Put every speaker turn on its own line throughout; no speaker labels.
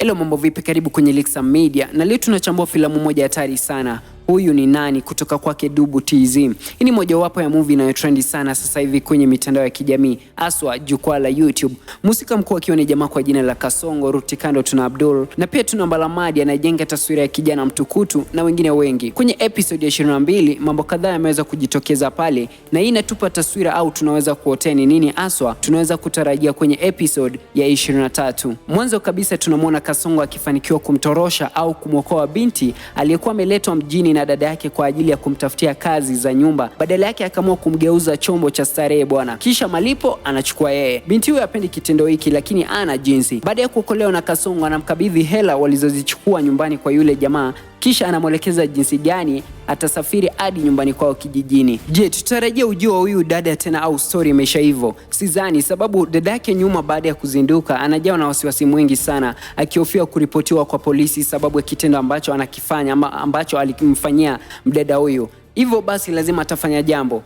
Hello, mambo vipi? Karibu kwenye Lixa Media, na leo tunachambua filamu moja hatari sana. Huyu ni nani kutoka kwake Dubu TZ. Hii ni mojawapo ya movie inayotrendi sana sasa hivi kwenye mitandao ya kijamii, haswa jukwaa la YouTube. Mhusika mkuu akiwa ni jamaa kwa jina la Kasongo, Rutikando tuna Abdul, na pia tuna Mbalamadi anayejenga taswira ya kijana mtukutu na wengine wengi. Kwenye episode ya 22 mambo kadhaa yameweza kujitokeza pale, na hii inatupa taswira au tunaweza kuotea ni nini haswa tunaweza kutarajia kwenye episode ya 23. Mwanzo kabisa tunamwona Kasongo akifanikiwa kumtorosha au kumwokoa binti aliyekuwa ameletwa mjini na dada yake kwa ajili ya kumtafutia kazi za nyumba. Badala yake akaamua kumgeuza chombo cha starehe bwana, kisha malipo anachukua yeye. Binti huyo hapendi kitendo hiki, lakini ana jinsi. Baada ya kuokolewa na Kasongo, anamkabidhi hela walizozichukua nyumbani kwa yule jamaa, kisha anamwelekeza jinsi gani atasafiri hadi nyumbani kwao kijijini. Je, tutarajia ujio wa huyu dada tena au story imeisha hivyo? Sidhani, sababu dada yake nyuma baada ya kuzinduka anajawa na wasiwasi mwingi sana, akihofia kuripotiwa kwa polisi sababu ya kitendo ambacho anakifanya ama ambacho alimfanyia mdada huyu. Hivyo basi lazima atafanya jambo.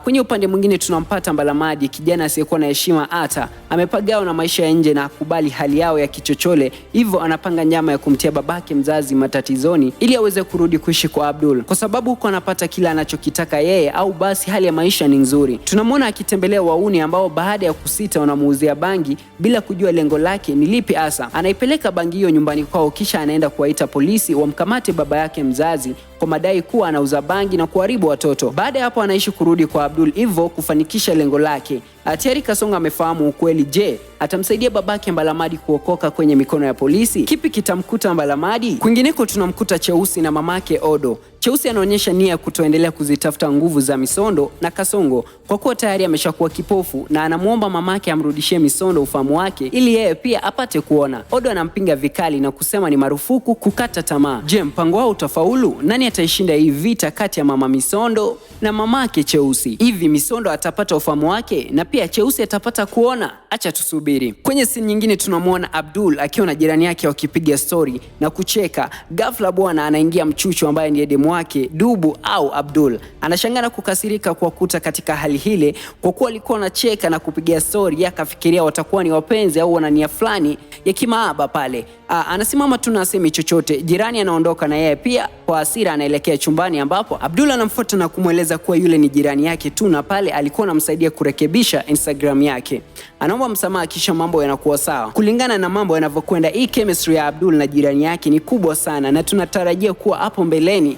Kwenye upande mwingine tunampata Mbalamadi, kijana asiyekuwa na heshima, hata amepagawa na maisha ya nje na kubali hali yao ya kichochole. Hivyo anapanga njama ya kumtia babake mzazi matatizoni ili aweze kurudi kuishi kwa Abdul, kwa sababu huko anapata kila anachokitaka yeye, au basi hali ya maisha ni nzuri. Tunamwona akitembelea wauni ambao baada ya kusita wanamuuzia bangi bila kujua lengo lake ni lipi hasa. Anaipeleka bangi hiyo nyumbani kwao, kisha anaenda kuwaita polisi wamkamate baba yake mzazi kwa madai kuwa anauza bangi na kuharibu watoto. Baada ya hapo anaishi kurudi kwa Abdul, hivyo kufanikisha lengo lake. Tayari Kasongo amefahamu ukweli. Je, atamsaidia babake Mbalamadi kuokoka kwenye mikono ya polisi? Kipi kitamkuta Mbalamadi? Kwingineko tunamkuta Cheusi na mamake Odo. Cheusi anaonyesha nia ya kutoendelea kuzitafuta nguvu za Misondo na Kasongo kwa kuwa tayari ameshakuwa kipofu, na anamuomba mamake amrudishie Misondo ufahamu wake ili yeye pia apate kuona. Odo anampinga vikali na kusema ni marufuku kukata tamaa. Je, mpango wao utafaulu? Nani ataishinda hii vita kati ya mama Misondo na mamake Cheusi? Hivi Misondo atapata ufahamu wake na pia Cheusi atapata kuona? Acha tusubiri. Kwenye scene nyingine tunamwona Abdul akiwa na jirani yake wakipiga story na kucheka. Ghafla bwana anaingia mchuchu ambaye ndiye demu wake Dubu au Abdul. Anashangaa na kukasirika kwa kuta katika hali hile, kwa kuwa alikuwa anacheka na kupiga story, akafikiria watakuwa ni wapenzi au wana nia fulani ya kimaaba pale. Anasimama tu na asemi chochote. Jirani anaondoka na yeye pia kwa hasira anaelekea chumbani, ambapo Abdul anamfuata na kumweleza kuwa yule ni jirani yake tu na pale alikuwa anamsaidia kurekebisha Instagram yake. Anaomba msamaha kisha mambo yanakuwa sawa. Kulingana na mambo yanavyokwenda, hii chemistry ya Abdul na jirani yake ni kubwa sana, na tunatarajia kuwa hapo mbeleni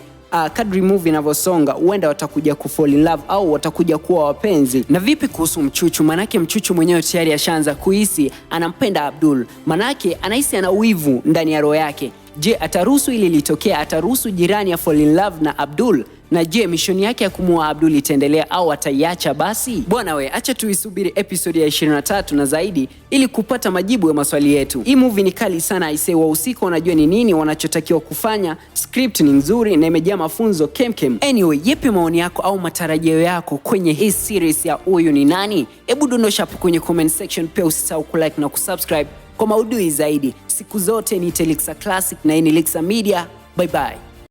kadri movie inavyosonga huenda watakuja kufall in love au watakuja kuwa wapenzi. Na vipi kuhusu Mchuchu? Manake Mchuchu mwenyewe tayari ashaanza kuhisi anampenda Abdul, manake anahisi ana wivu ndani ya roho yake. Je, ataruhusu ili litokea? Ataruhusu jirani ya fall in love na Abdul? Na je, mishoni yake ya kumuoa Abdul itaendelea au ataiacha basi? Bwana we, acha tuisubiri episode ya 23 na zaidi ili kupata majibu ya maswali yetu. Hii movie ni kali sana aisee, wahusika wanajua ni nini wanachotakiwa kufanya, script ni nzuri na imejaa mafunzo kemkem. Anyway, yepi maoni yako au matarajio yako kwenye hii series ya Huyu ni Nani? Hebu dondosha hapo kwenye comment section, pia usisahau kulike na kusubscribe kwa maudhui zaidi. Siku zote ni Lixa Classic na hii ni Lixa Media. Bye bye.